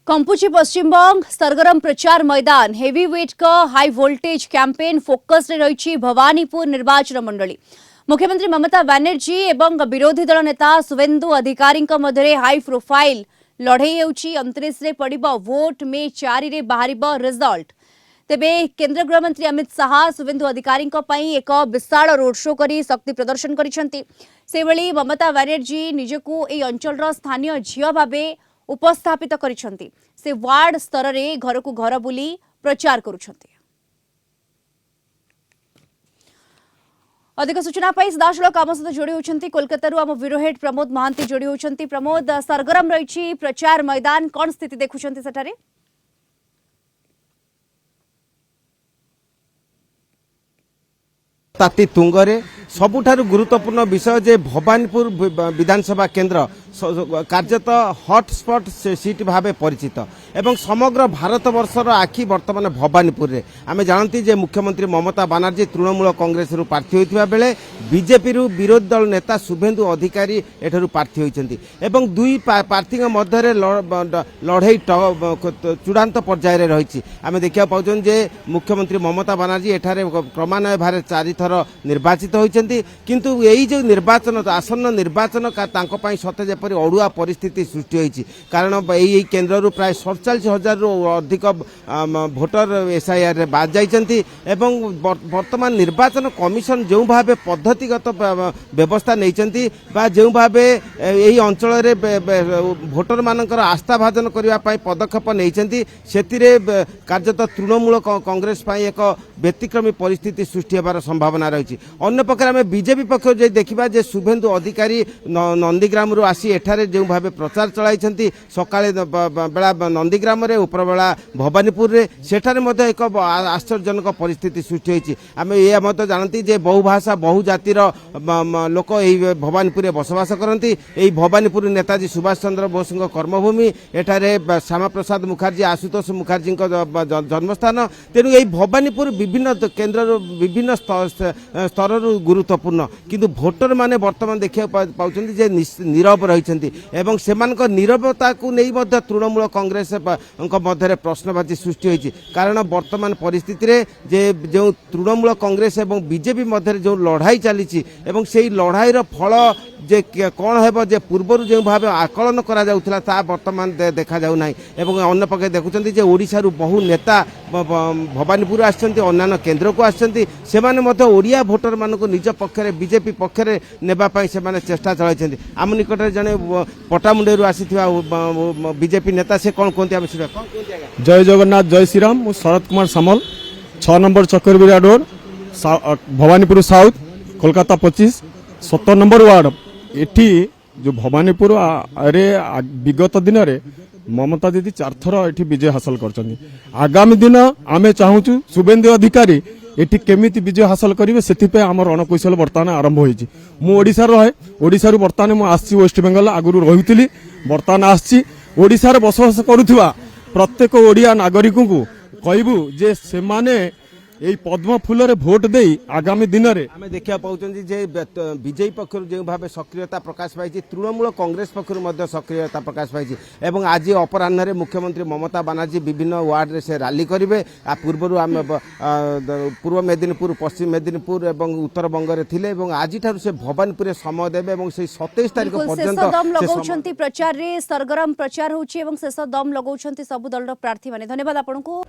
कंपुची पश्चिम बंग सरगरम प्रचार मैदान हेवीवेट का हाई वोल्टेज कैंपेन फोकस रे रही भवानीपुर निर्वाचन मंडली। मुख्यमंत्री ममता बनर्जी एवं विरोधी दल नेता शुभेन्दु अधिकारी मध्य हाई प्रोफाइल लड़ई होउची। 29 रे पड़िबो वोट में 4 रे बाहरिबो रिजल्ट। तेबे केंद्र गृहमंत्री अमित शाह शुभेन्दु अधिकारी एक विशाल रोड शो करी शक्ति प्रदर्शन करिसेंती। सेबली ममता बनर्जी निजकू ए अंचल स्थानीय झियो भाबे उपस्थापित करिसेंती। से वार्ड स्तर रे घर को घर बुली प्रचार करुछंती। अधिक सूचना पाई सीधासलख आम सहित जोड़ी होती कोलकाता आम ब्यूरो हेड प्रमोद महांती जोड़ी होती। प्रमोद, सरगरम रही प्रचार मैदान, कौन स्थिति देखुंत सेठारे? ताती तुंगरे सबुठारु गुरुत्वपूर्ण विषय जे भवानीपुर विधानसभा केन्द्र कार्यत हॉटस्पॉट सीट भाव परिचित एवं समग्र भारत वर्षर आखि वर्तमान भवानीपुर रे आमे जानती जे मुख्यमंत्री ममता बनर्जी तृणमूल कांग्रेस रु प्रार्थी होइतिबा बेले बीजेपी रु विरोधी दल नेता शुभेन्दु अधिकारी एठारु प्रार्थी होइचंती एवं दुई प्रार्थी मध्य लड़ई चूड़ांत पर्याय रे रहिछि। आमे देखिया पाउछन जे मुख्यमंत्री ममता बनर्जी एठारे क्रमान्वय भारे 4 थर निर्वाचित होइचंती, किंतु एई जो निर्वाचन आसन्न निर्वाचन तांको पई सते जेपरि अड़ुआ परिस्थिति सृष्टि होइछि। कारण एई केन्द्र रु प्राय 47,000 रु अधिक भोटर एसआईआर रे बाद जाइचंती एवं वर्तमान निर्वाचन कमिशन जो भावे पद्धतिगत व्यवस्था नैचंती बा जो भावे एई अंचल रे भोटर मानकर आस्था भाजन करिवा पई पदक्षेप नैचंती सेतिरे कार्यत तृणमूल कांग्रेस पई एक व्यतिक्रमी परिस्थिति सृष्टि होबार संभावना रही। अन्य पक्ष आम बीजेपी पक्ष देखा जे शुभेन्दु अधिकारी नंदीग्राम रु आसी एठारे जो भाव प्रचार चलाई सकाळे बेला नंदीग्राम रे उपरबेला भवानीपुर रे सेठारे मध्य एक आश्चर्यजनक परिस्थिति सृष्टि होइछि। आमे ए मत जानती जे बहुभाषा बहु जातिर लोक एई भवानीपुर बसवास करती। एई भवानीपुर नेताजी सुभाष चंद्र बोस कर्मभूमि एठारे श्यामा प्रसाद मुखर्जी आशुतोष मुखर्जी जन्मस्थान। तेणु एई भवानीपुर विभिन्न केन्द्र विभिन्न स्तर गुरुत्वपूर्ण, किंतु भोटर माने वर्तमान देखा पाउछन्ति जे नीरव रहिछन्ति एवं सेमानक नीरवता को नहीं मध्य तृणमूल कांग्रेस मध्य प्रश्नवाची सृष्टि होइछि। कारण वर्तमान परिस्थिति रे जे जो तृणमूल कांग्रेस एवं बीजेपी मध्य जो लड़ाई चली एवं से लड़ाईर फल जे कौन हेबो जे पूर्व जो भाव आकलन करा जाउथला ता वर्तमान देखा जाउ नाही। एवं अन्य पक्ष देखुछन्ति जे ओडिसा रु बहु नेता भवानीपुर आछन्ति, अन्य केन्द्र को आछन्ति, सेमाने मध्य ओडिया भोटर मानको निज पक्षरे बीजेपी पक्षरे नेबा पई सेमाने चेष्टा चलाइछन्ति। आम निकटरे जने पटामुंडेरु आसीथिबा बीजेपी नेता से कौन कोनति आम सुबा कौन कोन जय जगन्नाथ जय Shri Ram. Sharad Kumar Samal 6 number Chakraberia road Bhowanipore south Kolkata 25 17 number ward. एठी जो भवानीपुर अरे विगत दिन रे ममता दीदी 4 थर एठी विजय हासिल करछन्ती। आगामी दिन आमे चाहूछु शुभेन्दु अधिकारी एठी केमिति विजय हासिल करिवे सेथिपे हमर रणकौशल वर्तमान आरंभ होइछि। मु ओडिसा रहे, ओडिसा रु वर्तमान मु आछि वेस्ट बेंगल आगुरु रहितली, वर्तमान आछि ओडिसा रे बसवास करूथुवा प्रत्येक ओडिया नागरिक को कहबू जे सेमाने एई पद्म फूल रे भोट देई आगामी दिन रे आमे देखिया पाउछन्ती जे बीजेपी पक्षर जो भाव सक्रियता प्रकाश पाई तृणमूल कांग्रेस पक्षर मध्य सक्रियता प्रकाश पाई एवं आज अपराह्न रे मुख्यमंत्री ममता बनर्जी विभिन्न वार्ड रे से रैली करिवे। आ पूर्व आम पूर्व मेदिनीपुर पश्चिम मेदिनीपुर एवं उत्तर बंग रे थिले एवं आज ठार से भवानीपुर समय देबे एवं से 27 तारिख पर्यंत दम लगाउछन्ती प्रचार रे सरगरम प्रचार होउची एवं शेष दम लगाउछन्ती सब दल प्रार्थी माने। धन्यवाद आपनको।